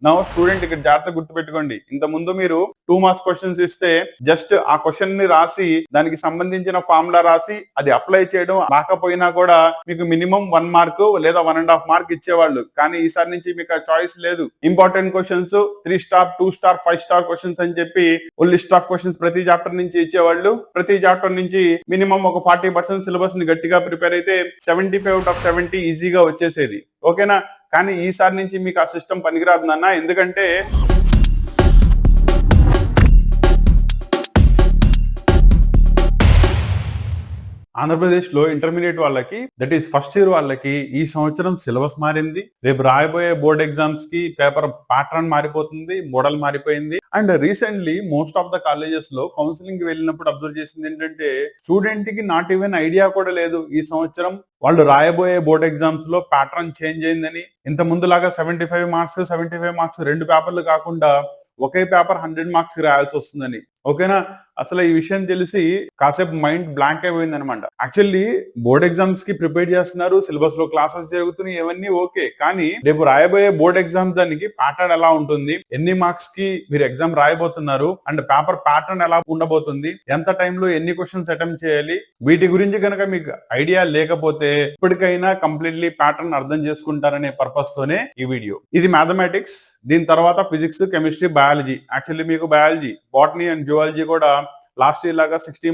నా స్టూడెంట్ ఇక్కడ జాగ్రత్త గుర్తుపెట్టుకోండి, ఇంత ముందు మీరు 2 మార్క్స్ క్వశ్చన్స్ ఇస్తే జస్ట్ ఆ క్వశ్చన్ ని రాసి దానికి సంబంధించిన ఫార్ములా రాసి అది అప్లై చేయడం రాకపోయినా కూడా మీకు మినిమం 1 మార్క్ లేదా 1.5 మార్క్ ఇచ్చేవాళ్ళు. కానీ ఈసారి నుంచి మీకు ఆ చాయిస్ లేదు. Important questions 3 star 2 star 5 star questions అని చెప్పి ఓ లిస్ట్ ఆఫ్ క్వశ్చన్స్ ప్రతి చాప్టర్ నుంచి ఇచ్చేవాళ్ళు. ప్రతి చాప్టర్ నుంచి మినిమం ఒక 40% సిలబస్ ని గట్టిగా ప్రిపేర్ అయితే 75 out of 70 ఈజీగా వచ్చేసేది. ఓకేనా? కానీ ఈసారి నుంచి మీకు ఆ సిస్టమ్ పనికిరాదు నాన్న. ఎందుకంటే ఆంధ్రప్రదేశ్ లో ఇంటర్మీడియట్ వాళ్ళకి, దట్ ఈస్ ఫస్ట్ ఇయర్ వాళ్ళకి ఈ సంవత్సరం సిలబస్ మారింది. రేపు రాయబోయే బోర్డ్ ఎగ్జామ్స్ కి పేపర్ ప్యాటర్న్ మారిపోతుంది, మోడల్ మారిపోయింది. And recently most of the colleges లో కౌన్సిలింగ్ వెళ్ళినప్పుడు అబ్జర్వ్ చేసింది ఏంటంటే స్టూడెంట్ కి నాట్ ఈవెన్ ఐడియా కూడా లేదు ఈ సంవత్సరం వాళ్ళు రాయబోయే బోర్డ్ ఎగ్జామ్స్ లో ప్యాటర్న్ చేంజ్ అయిందని. ఇంత ముందులాగా 75 మార్క్స్ 75 మార్క్స్ 2 పేపర్లు కాకుండా ఒకే పేపర్ 100 మార్క్స్ కి రాయాల్సి వస్తుందని. ఓకేనా? అసలు ఈ విషయం తెలిసి కాసేపు మైండ్ బ్లాంక్ అయిపోయింది అనమాట. యాక్చువల్లీ బోర్డ్ ఎగ్జామ్స్ కి ప్రిపేర్ చేస్తున్నారు, సిలబస్ లో క్లాసెస్ జరుగుతున్నాయి, ఇవన్నీ ఓకే. కానీ రేపు రాయబోయే బోర్డ్ ఎగ్జామ్స్ దానికి ప్యాటర్న్ ఎలా ఉంటుంది, ఎన్ని మార్క్స్ కి మీరు ఎగ్జామ్ రాయబోతున్నారు, అండ్ పేపర్ ప్యాటర్న్ ఎలా ఉండబోతుంది, ఎంత టైంలో ఎన్ని క్వశ్చన్స్ అటెంప్ట్ చేయాలి, వీటి గురించి కనుక మీకు ఐడియా లేకపోతే ఇప్పటికైనా కంప్లీట్లీ ప్యాటర్న్ అర్థం చేసుకుంటారనే పర్పస్ తోనే ఈ వీడియో. ఇది మ్యాథమెటిక్స్, దీని తర్వాత ఫిజిక్స్, కెమిస్ట్రీ, బయాలజీ. యాక్చువల్లీ మీకు బయాలజీ, బాటనీ అండ్ జువాలజీ కూడా లాస్ట్ ఇయర్ లాగా 60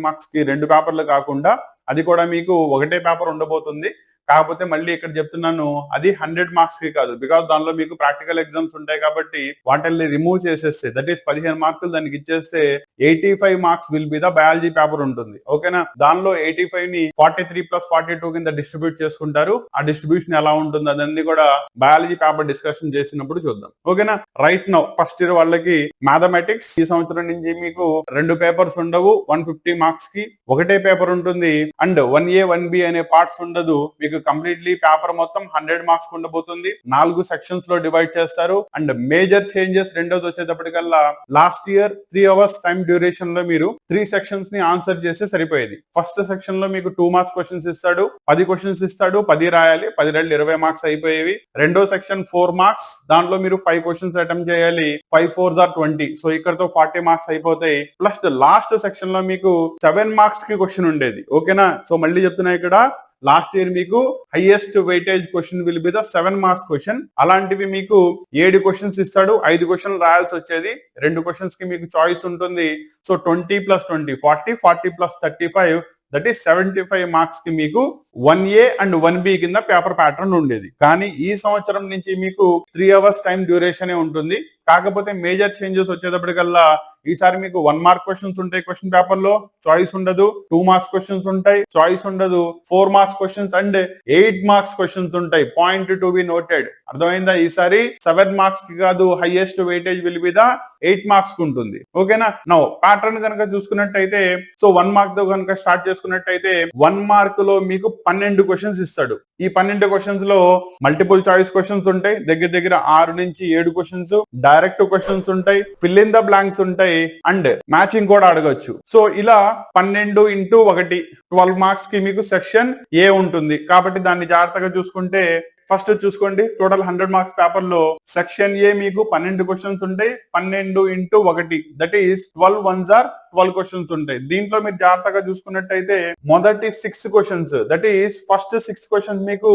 మార్క్స్ కి 2 పేపర్లు కాకుండా అది కూడా మీకు ఒకటే పేపర్ ఉండబోతుంది. కాకపోతే మళ్ళీ ఇక్కడ చెప్తున్నాను, అది 100 మార్క్స్ కి కాదు. బికాస్ దానిలో మీకు ప్రాక్టికల్ ఎగ్జామ్స్ ఉంటాయి కాబట్టి వాటిని రిమూవ్ చేసేస్తే, దట్ ఈస్ 15 మార్కులు దానికి ఇచ్చేస్తే 85 marks will be the biology paper ఉంటుంది. ఓకేనా? దానిలో 85 ని 43 + 42 కింద డిస్ట్రిబ్యూట్ చేసుకుంటారు. ఆ డిస్ట్రిబ్యూషన్ ఎలా ఉంటుంది అదన్నీ కూడా బయాలజీ పేపర్ డిస్కషన్ చేసినప్పుడు చూద్దాం. ఓకేనా? రైట్ నౌ ఫస్ట్ ఇయర్ వాళ్ళకి మ్యాథమెటిక్స్ ఈ సంవత్సరం నుంచి మీకు 2 పేపర్స్ ఉండవు, 150 మార్క్స్ కి ఒకటే పేపర్ ఉంటుంది. అండ్ 1A 1B అనే పార్ట్స్ ఉండదు. మీకు కంప్లీట్లీ పేపర్ మొత్తం 100 మార్క్స్ ఉండబోతుంది. 4 సెక్షన్స్ లో డివైడ్ చేస్తారు. అండ్ మేజర్ చేంజెస్ రెండోది వచ్చేటప్పటికల్లా last year 3 hours time duration లో మీరు 3 సెక్షన్స్ ని ఆన్సర్ చేస్తే సరిపోయేది. ఫస్ట్ సెక్షన్ లో మీకు 2 మార్క్స్ క్వశ్చన్స్ ఇస్తాడు, 10 క్వశ్చన్స్ ఇస్తాడు, 10 రాయాలి, 10 2 20 మార్క్స్ అయిపోయేవి. రెండో సెక్షన్ 4 మార్క్స్, దాంట్లో మీరు 5 క్వశ్చన్స్ అటెంప్ట్ చేయాలి, 5 4s are 20. సో ఇక్కడతో 40 మార్క్స్ అయిపోతాయి. ప్లస్ లాస్ట్ సెక్షన్ లో మీకు 7 మార్క్స్ కి క్వశ్చన్ ఉండేది. ఓకేనా? సో మళ్ళీ చెప్తున్నా, ఇక్కడ లాస్ట్ ఇయర్ మీకు highest weightage question will be the 7 marks question. అలాంటివి మీకు 7 క్వశ్చన్స్ ఇస్తాడు, 5 క్వశ్చన్ రాయాల్సి వచ్చేది. 2 క్వశ్చన్స్ కి మీకు చాయిస్ ఉంటుంది. సో 20 + 20 40, 40 + 35, దట్ ఈస్ 75 మార్క్స్ కి మీకు 1A అండ్ 1B కింద పేపర్ ప్యాటర్న్ ఉండేది. కానీ ఈ సంవత్సరం నుంచి మీకు 3 అవర్స్ టైం డ్యూరేషన్ ఉంటుంది. కాకపోతే మేజర్ చేంజెస్ వచ్చేటప్పటికల్లా ఈసారి మీకు 1 మార్క్ క్వశ్చన్స్ ఉంటాయి క్వశ్చన్ పేపర్ లో, చాయిస్ ఉండదు. 2 మార్క్స్ క్వశ్చన్స్ ఉంటాయి, చాయిస్ ఉండదు. 4 marks questions and 8 marks questions ఉంటాయి, పాయింట్ టు బి నోటెడ్. అర్థమైందా? ఈసారి 7 మార్క్స్ కి కాదు, highest weightage will be the 8 marks కు ఉంటుంది. ఓకేనా? నౌ ప్యాటర్న్ కనుక చూసుకున్నట్టయితే, సో 1 మార్క్ తో కనుక స్టార్ట్ చేసుకున్నట్టయితే 1 మార్క్ లో మీకు 12 క్వశ్చన్స్ ఇస్తాడు. ఈ 12 క్వశ్చన్స్ లో మల్టిపుల్ చాయిస్ క్వశ్చన్స్ ఉంటాయి, దగ్గర దగ్గర 6 నుంచి 7 క్వశ్చన్స్, డైరెక్ట్ క్వశ్చన్స్ ఉంటాయి, ఫిల్ ఇన్ ద బ్లాంక్స్ ఉంటాయి, అండ్ మ్యాచింగ్ కూడా అడగొచ్చు. సో ఇలా 12 × 1 12 మార్క్స్ కి మీకు సెక్షన్ ఏ ఉంటుంది. కాబట్టి దాన్ని జాగ్రత్తగా చూసుకుంటే ఫస్ట్ చూసుకోండి, టోటల్ 100 మార్క్స్ పేపర్ లో సెక్షన్ ఏ మీకు 12 క్వశ్చన్స్ ఉంటాయి, 12 × 1 that is 12 1s are 12 questions ఉంటాయి. దీంట్లో మీరు జాగ్రత్తగా చూసుకున్నట్టయితే మొదటి 6 questions, that is first 6 questions మీకు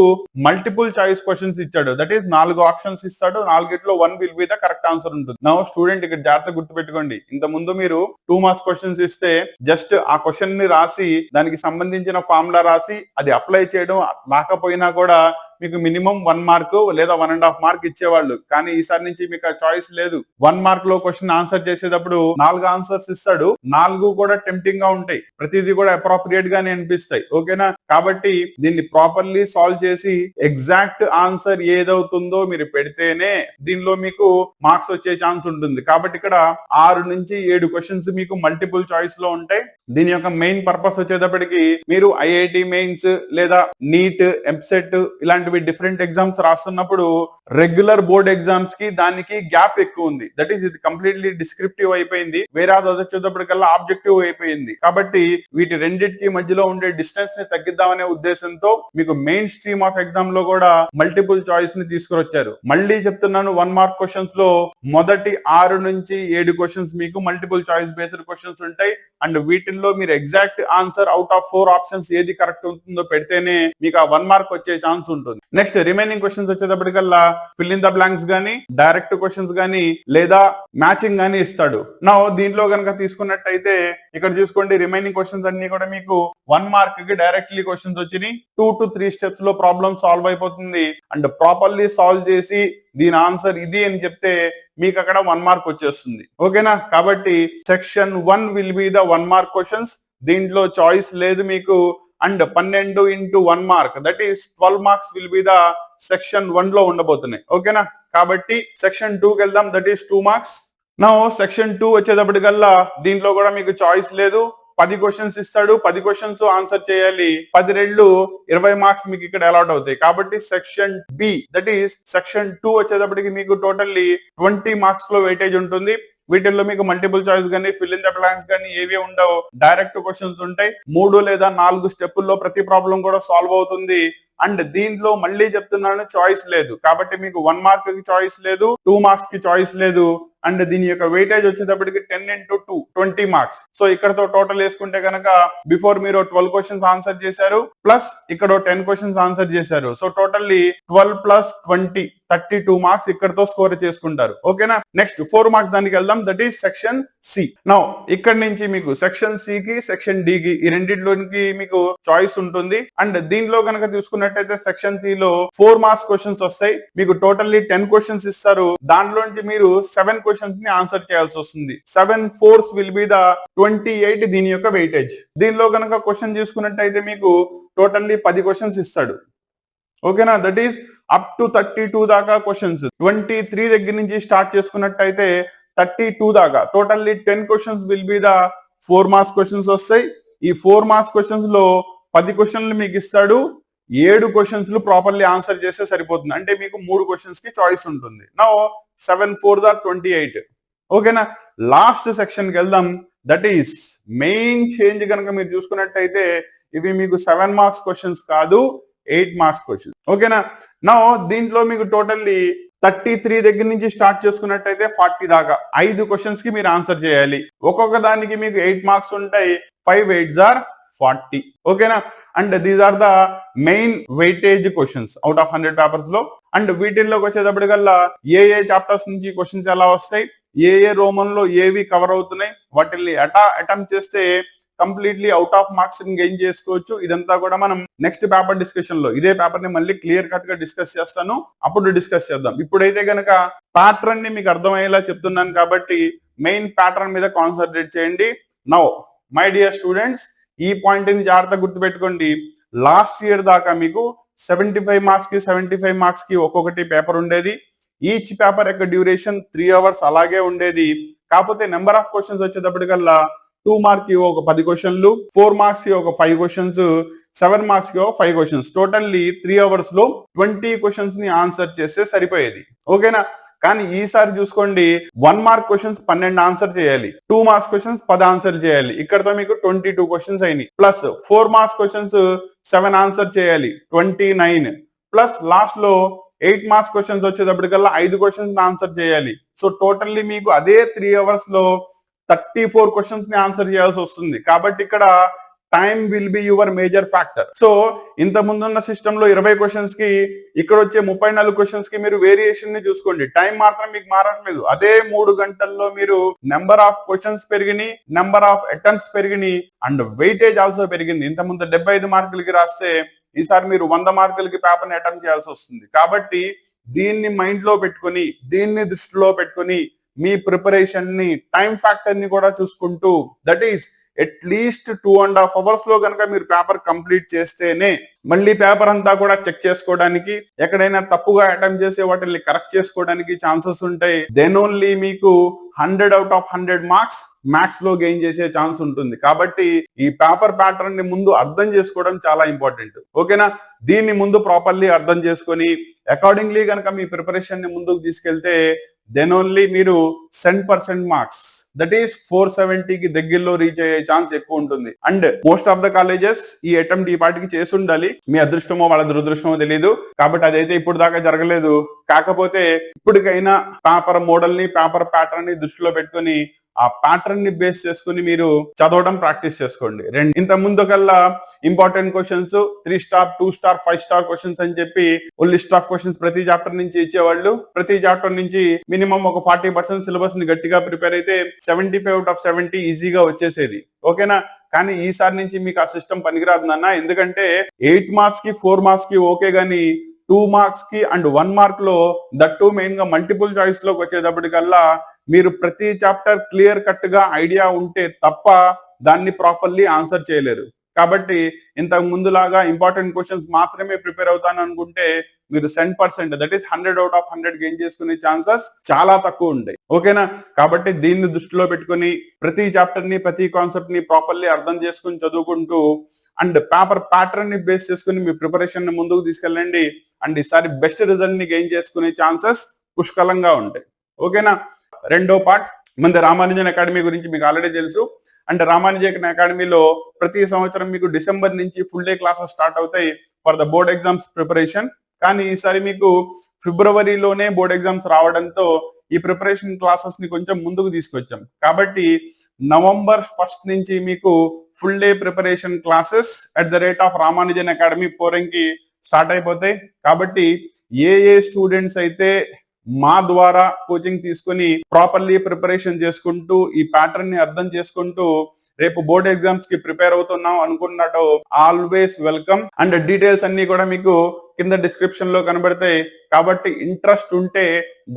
మల్టిపుల్ చాయిస్ క్వశ్చన్స్ ఇచ్చాడు. దట్ ఈస్ 4 ఆప్షన్స్ ఇస్తాడు, 4గిట్లో 1 will be the correct answer ఉంటుంది. నా స్టూడెంట్ ఇక్కడ జాగ్రత్త గుర్తుపెట్టుకోండి, ఇంత ముందు మీరు 2 మార్క్స్ క్వశ్చన్స్ ఇస్తే జస్ట్ ఆ క్వశ్చన్ ని రాసి దానికి సంబంధించిన ఫార్ములా రాసి అది అప్లై చేయడం రాకపోయినా కూడా మీకు మినిమం 1 మార్క్ లేదా 1.5 మార్క్ ఇచ్చేవాళ్ళు. కానీ ఈసారి నుంచి మీకు ఆ చాయిస్ లేదు. 1 మార్క్ లో క్వశ్చన్ ఆన్సర్ చేసేటప్పుడు 4 ఆన్సర్స్ ఇస్తాడు, 4 కూడా టెంప్టింగ్ గా ఉంటాయి, ప్రతిదీ కూడా అప్రోప్రియేట్ గానే అనిపిస్తాయి. ఓకేనా? కాబట్టి దీన్ని ప్రాపర్లీ సాల్వ్ చేసి ఎగ్జాక్ట్ ఆన్సర్ ఏదవుతుందో మీరు పెడితేనే దీనిలో మీకు మార్క్స్ వచ్చే ఛాన్స్ ఉంటుంది. కాబట్టి ఇక్కడ 6 నుంచి 7 క్వశ్చన్స్ మీకు మల్టిపుల్ చాయిస్ లో ఉంటాయి. దీని యొక్క మెయిన్ పర్పస్ వచ్చేటప్పటికి మీరు ఐఐటి మెయిన్స్ లేదా నీట్, ఎంసెట్ ఇలాంటివి డిఫరెంట్ ఎగ్జామ్స్ రాస్తున్నప్పుడు రెగ్యులర్ బోర్డ్ ఎగ్జామ్స్ కి దానికి గ్యాప్ ఎక్కువ ఉంది. దట్ ఈస్ ఇది కంప్లీట్లీ డిస్క్రిప్టివ్ అయిపోయింది. వేరే వచ్చేటప్పటికల్లా వచ్చేటప్పటికల్లా ఆబ్జెక్టివ్ అయిపోయింది. కాబట్టి వీటి రెండింటికి మధ్యలో ఉండే డిస్టెన్స్ ని తగ్గిద్దామనే ఉద్దేశంతో మీకు మెయిన్ స్ట్రీమ్ ఆఫ్ ఎగ్జామ్ లో కూడా మల్టిపుల్ చాయిస్ ని తీసుకురొచ్చారు. మళ్ళీ చెప్తున్నాను, 1 మార్క్ క్వశ్చన్స్ లో మొదటి 6 నుంచి 7 క్వశ్చన్స్ మీకు మల్టిపుల్ చాయిస్ బేస్డ్ క్వశ్చన్స్ ఉంటాయి. అండ్ వీటిల్లో మీరు exact answer out of 4 options ఏది కరెక్ట్ ఉంటుందో పెడితేనే మీకు ఆ 1 మార్క్ వచ్చే ఛాన్స్ ఉంటుంది. నెక్స్ట్ రిమైనింగ్ క్వశ్చన్స్ వచ్చేటప్పటికల్లా ఫిల్ ఇన్ ద బ్లాంక్స్ గానీ, డైరెక్ట్ క్వశ్చన్స్ గానీ, లేదా మ్యాచింగ్ గానీ ఇస్తాడు. నా దీంట్లో కనుక తీసుకున్నట్టయితే ఇక్కడ చూసుకోండి, రిమైనింగ్ క్వశ్చన్స్ అన్ని కూడా మీకు 1 మార్క్ కి డైరెక్ట్లీ క్వశ్చన్స్ వచ్చినాయి. 2 to 3 స్టెప్స్ లో ప్రాబ్లం సాల్వ్ అయిపోతుంది. అండ్ ప్రాపర్లీ సాల్వ్ చేసి దీని ఆన్సర్ ఇది అని చెప్తే మీకు అక్కడ 1 మార్క్ వచ్చేస్తుంది. ఓకేనా? కాబట్టి section 1 will be the 1 mark questions. దీంట్లో చాయిస్ లేదు మీకు. And 12 into 1 mark, that is 12 marks will be the section 1 లో ఉండబోతున్నాయి. ఓకేనా? కాబట్టి సెక్షన్ 2 కి వెళ్దాం, దట్ ఈస్ 2 మార్క్స్. నా సెక్షన్ 2 వచ్చేటప్పటికల్లా దీంట్లో కూడా మీకు చాయిస్ లేదు. 10 క్వశ్చన్స్ ఇస్తాడు, 10 క్వశ్చన్స్ ఆన్సర్ చేయాలి. 10 రెళ్ళు 20 మార్క్స్ మీకు ఇక్కడ అలాట్ అవుతాయి. కాబట్టి section B, that is section 2 వచ్చేటప్పటికి మీకు టోటల్లీ 20 మార్క్స్ లో వెయిటేజ్ ఉంటుంది. వీటిల్లో మీకు మల్టిపుల్ చాయిస్ గానీ, ఫిల్ ఇన్ ద బ్లాంక్స్ గానీ ఏవి ఉండవు. డైరెక్ట్ క్వశ్చన్స్ ఉంటాయి. 3 లేదా 4 స్టెప్పుల్లో ప్రతి ప్రాబ్లం కూడా సాల్వ్ అవుతుంది. అండ్ దీంట్లో మళ్ళీ చెప్తున్నాను, చాయిస్ లేదు. కాబట్టి మీకు 1 మార్క్ కి చాయిస్ లేదు, 2 మార్క్స్ కి చాయిస్ లేదు. అండ్ దీని యొక్క వెయిటేజ్ వచ్చేటప్పటికి 10 into 2 20 మార్క్స్. సో ఇక్కడతో టోటల్ వేసుకుంటే కనుక బిఫోర్ మీరు 12 క్వశ్చన్స్ ఆన్సర్ చేశారు, ప్లస్ ఇక్కడ 10 క్వశ్చన్స్ ఆన్సర్ చేశారు. సో టోటల్లీ 12 plus 20 32 మార్క్స్ ఇక్కడతో స్కోర్ చేసుకుంటారు. ఓకేనా? నెక్స్ట్ 4 మార్క్స్ దానికి వెళ్దాం, that is section C. Now ఇక్కడ నుంచి మీకు సెక్షన్ సి కి, సెక్షన్ డి కి ఈ రెండింటిలోనికి మీకు చాయిస్ ఉంటుంది. అండ్ దీనిలో కనుక తీసుకున్నట్టయితే సెక్షన్ సి లో 4 మార్క్స్ క్వశ్చన్స్ వస్తాయి. మీకు టోటల్లీ 10 క్వశ్చన్స్ ఇస్తారు. దాంట్లోంచి మీరు 7 క్వశ్చన్స్ ని ఆన్సర్ చేయాల్సి వస్తుంది. 7 4s విల్ బి ద 28 దీని యొక్క వెయిటేజ్. దీనిలో కనుక క్వశ్చన్ చూసుకున్నట్టయితే మీకు టోటల్లీ 10 క్వశ్చన్స్ ఇస్తాడు. ఓకేనా? దట్ ఈస్ అప్ టు 32 దాకా క్వశ్చన్స్. 23 దగ్గర నుంచి స్టార్ట్ చేసుకున్నట్టయితే 32 దాకా totally 10 questions will be the 4 marks questions వస్తాయి. ఈ 4 మార్క్స్ క్వశ్చన్స్ లో 10 క్వశ్చన్లు మీకు ఇస్తాడు. 7 క్వశ్చన్స్ ప్రాపర్లీ ఆన్సర్ చేస్తే సరిపోతుంది. అంటే మీకు 3 క్వశ్చన్స్ కి చాయిస్ ఉంటుంది. నౌ 7 4 28. ఓకేనా? లాస్ట్ సెక్షన్ కి వెళ్దాం, దట్ ఈస్ మెయిన్ చేంజ్ కనుక మీరు చూసుకున్నట్టయితే ఇవి మీకు 7 మార్క్స్ క్వశ్చన్స్ కాదు, 8 మార్క్స్ క్వశ్చన్. ఓకేనా? నౌ దీంట్లో మీకు టోటల్లీ 33 దగ్గర నుంచి స్టార్ట్ చేసుకున్నట్టయితే 40 దాకా 5 క్వశ్చన్స్ కి మీరు ఆన్సర్ చేయాలి. ఒక్కొక్క దానికి మీకు 8 మార్క్స్ ఉంటాయి. 5 8s are 40. ఓకేనా? And these are the main weightage questions out of 100 papers లో. అండ్ వీటిల్లోకి వచ్చేటప్పటికల్లా ఏ చాప్టర్స్ నుంచి క్వశ్చన్స్ ఎలా వస్తాయి, ఏ రోమన్ లో ఏవి కవర్ అవుతున్నాయి, వాటిని అటెంప్ట్ చేస్తే completely out of marks gain చేసుకోవచ్చు. ఇదంతా కూడా మనం నెక్స్ట్ పేపర్ డిస్కషన్ లో ఇదే పేపర్ ని మళ్ళీ క్లియర్ కట్ గా డిస్కస్ చేస్తాను, అప్పుడు డిస్కస్ చేద్దాం. ఇప్పుడైతే గనక ప్యాటర్న్ ని మీకు అర్థమయ్యేలా చెప్తున్నాను కాబట్టి మెయిన్ ప్యాటర్న్ మీద కాన్సన్ట్రేట్ చేయండి. నౌ మై డియర్ స్టూడెంట్స్, ఈ పాయింట్ ని జాగ్రత్తగా గుర్తుపెట్టుకోండి. లాస్ట్ ఇయర్ దాకా మీకు 75 మార్క్స్ కి 75 మార్క్స్ కి ఒక్కొక్కటి పేపర్ ఉండేది. ఈచ్ పేపర్ యొక్క డ్యూరేషన్ 3 hours అలాగే ఉండేది. కాకపోతే నెంబర్ ఆఫ్ క్వశ్చన్స్ వచ్చేటప్పటికల్లా 2 మార్క్స్ కి ఒక 10 క్వశ్చన్లు, 4 మార్క్స్ కి ఒక 5 క్వశ్చన్స్, 7 మార్క్స్ కి ఒక 5 క్వశ్చన్స్. టోటల్లీ 3 hours లో 20 క్వశ్చన్స్ ని ఆన్సర్ చేస్తే సరిపోయేది. ఓకేనా? కానీ ఈసారి చూసుకోండి, 1 మార్క్ క్వశ్చన్స్ 12 ఆన్సర్ చేయాలి, 2 మార్క్స్ క్వశ్చన్స్ 10 ఆన్సర్ చేయాలి. ఇక్కడతో మీకు 22 క్వశ్చన్స్ అయినాయి. ప్లస్ 4 మార్క్స్ క్వశ్చన్స్ 7 ఆన్సర్ చేయాలి, 29. ప్లస్ లాస్ట్ లో 8 మార్క్స్ క్వశ్చన్స్ వచ్చేటప్పటికల్లా 5 క్వశ్చన్స్ ఆన్సర్ చేయాలి. సో టోటల్లీ మీకు అదే 3 hours లో 34 క్వశ్చన్స్ ని ఆన్సర్ చేయాల్సి వస్తుంది. కాబట్టి ఇక్కడ time will be your major factor. So ఇంత ముందున్న సిస్టమ్ లో 20 క్వశ్చన్స్ కి ఇక్కడ వచ్చే 34 క్వశ్చన్స్ కి మీరు వేరియేషన్ ని చూసుకోండి. టైం మాత్రం మీకు మారట్లేదు. అదే 3 గంటల్లో మీరు నెంబర్ ఆఫ్ క్వశ్చన్స్ పెరిగినాయి, నెంబర్ ఆఫ్ అటెంప్ట్స్ పెరిగినాయి, అండ్ వెయిటేజ్ ఆల్సో పెరిగింది. ఇంత ముందు 75 మార్కులకి రాస్తే ఈసారి మీరు 100 మార్కులకి పేపర్ ని అటెంప్ట్ చేయాల్సి వస్తుంది. కాబట్టి దీన్ని మైండ్ లో పెట్టుకుని, దీన్ని దృష్టిలో పెట్టుకుని మీ ప్రిపరేషన్ ని, టైం ఫ్యాక్టర్ ని కూడా చూసుకుంటూ, దట్ ఈస్ అట్లీస్ట్ 2.5 hours లో కనుక మీరు పేపర్ కంప్లీట్ చేస్తేనే మళ్ళీ పేపర్ అంతా కూడా చెక్ చేసుకోవడానికి, ఎక్కడైనా తప్పుగా అటెంప్ట్ చేసే వాటిని కరెక్ట్ చేసుకోవడానికి ఛాన్సెస్ ఉంటాయి. దెన్ ఓన్లీ మీకు 100 out of 100 మార్క్స్ మ్యాథ్స్ లో గెయిన్ చేసే ఛాన్స్ ఉంటుంది. కాబట్టి ఈ పేపర్ ప్యాటర్న్ ని ముందు అర్థం చేసుకోవడం చాలా ఇంపార్టెంట్. ఓకేనా? దీన్ని ముందు ప్రాపర్లీ అర్థం చేసుకొని అకార్డింగ్లీ కనుక మీ ప్రిపరేషన్ ని ముందుకు తీసుకెళ్తే దెన్ ఓన్లీ మీరు 100% మార్క్స్ దట్ ఈస్ 470కి దగ్గరలో రీచ్ అయ్యే ఛాన్స్ ఎక్కువ ఉంటుంది. And most of the colleges ఈ అటెంప్ట్ ఈ పాటికి చేసి ఉండాలి. మీ అదృష్టమో వాళ్ళ దురదృష్టమో తెలియదు, కాబట్టి అదైతే ఇప్పుడు దాకా జరగలేదు. కాకపోతే ఇప్పటికైనా పేపర్ మోడల్ ని, పేపర్ ప్యాటర్న్ ని దృష్టిలో పెట్టుకుని ఆ ప్యాటర్న్ ని బేస్ చేసుకుని మీరు చదవడం ప్రాక్టీస్ చేసుకోండి. ఇంత ముందు కల్లా important questions 3 star, 2 star, 5 star questions అని చెప్పి ఓ లిస్ట్ ఆఫ్ క్వశ్చన్స్ ప్రతి చాప్టర్ నుంచి ఇచ్చేవాళ్ళు. ప్రతి చాప్టర్ నుంచి మినిమం ఒక 40% సిలబస్ ని గట్టిగా ప్రిపేర్ అయితే 75 out of 70 ఈజీగా వచ్చేసేది. ఓకేనా? కానీ ఈసారి నుంచి మీకు ఆ సిస్టమ్ పనికిరాదు నాన్న. ఎందుకంటే 8 మార్క్స్ కి 4 మార్క్స్ కి ఓకే గానీ 2 మార్క్స్ కి అండ్ 1 మార్క్ లో దట్ టు మెయిన్ గా మల్టిపుల్ చాయిస్ లోకి వచ్చేటప్పటికల్లా మీరు ప్రతి చాప్టర్ క్లియర్ కట్ గా ఐడియా ఉంటే తప్ప దాన్ని ప్రాపర్లీ ఆన్సర్ చేయలేరు. కాబట్టి ఇంతకు ముందులాగా ఇంపార్టెంట్ క్వశ్చన్స్ మాత్రమే ప్రిపేర్ అవుతాను అనుకుంటే మీరు 10% that is 100 out of 100 gain చేసుకునే ఛాన్సెస్ చాలా తక్కువ ఉంటాయి. ఓకేనా? కాబట్టి దీన్ని దృష్టిలో పెట్టుకుని ప్రతి చాప్టర్ ని, ప్రతి కాన్సెప్ట్ ని ప్రాపర్లీ అర్థం చేసుకుని చదువుకుంటూ అండ్ పేపర్ ప్యాటర్న్ ని బేస్ చేసుకుని మీ ప్రిపరేషన్ ని ముందుకు తీసుకెళ్ళండి. అండ్ ఈసారి బెస్ట్ రిజల్ట్ ని గెయిన్ చేసుకునే ఛాన్సెస్ పుష్కలంగా ఉంటాయి. ఓకేనా? రెండో పార్ట్ మన రామానుజన్ అకాడమీ గురించి మీకు ఆల్రెడీ తెలుసు. అంటే రామానుజన్ అకాడమీలో ప్రతి సంవత్సరం మీకు డిసెంబర్ నుంచి ఫుల్ డే క్లాసెస్ స్టార్ట్ అవుతాయి for the board exams preparation. కానీ ఈసారి మీకు ఫిబ్రవరిలోనే బోర్డ్ ఎగ్జామ్స్ రావడంతో ఈ ప్రిపరేషన్ క్లాసెస్ ని కొంచెం ముందుకు తీసుకొచ్చాం. కాబట్టి నవంబర్ 1 నుంచి మీకు full day preparation classes at the rate of Ramanujan academy Poranki start అయిపోతాయి. కాబట్టి ఏ స్టూడెంట్స్ అయితే మా ద్వారా కోచింగ్ తీసుకుని ప్రాపర్లీ ప్రిపరేషన్ చేసుకుంటూ ఈ ప్యాటర్న్ ని అర్థం చేసుకుంటూ రేపు బోర్డ్ ఎగ్జామ్స్ కి ప్రిపేర్ అవుతున్నాం అనుకున్నట్టు ఆల్వేస్ వెల్కమ్. అండ్ డీటెయిల్స్ అన్ని కూడా మీకు కింద డిస్క్రిప్షన్ లో కనబడతాయి. కాబట్టి ఇంట్రెస్ట్ ఉంటే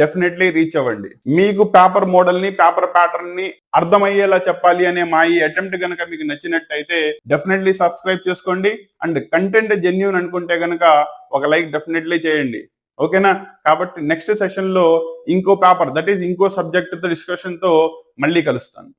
డెఫినెట్లీ రీచ్ అవ్వండి. మీకు పేపర్ మోడల్ ని, పేపర్ ప్యాటర్న్ ని అర్థమయ్యేలా చెప్పాలి అనే మా ఈ అటెంప్ట్ కనుక మీకు నచ్చినట్టయితే డెఫినెట్లీ సబ్స్క్రైబ్ చేసుకోండి. అండ్ కంటెంట్ జెన్యూన్ అనుకుంటే కనుక ఒక లైక్ డెఫినెట్లీ చేయండి. ఓకేనా? కాబట్టి నెక్స్ట్ సెషన్ లో ఇంకో పేపర్ దట్ ఈస్ ఇంకో సబ్జెక్ట్ తో డిస్కషన్ తో మళ్ళీ కలుస్తాను.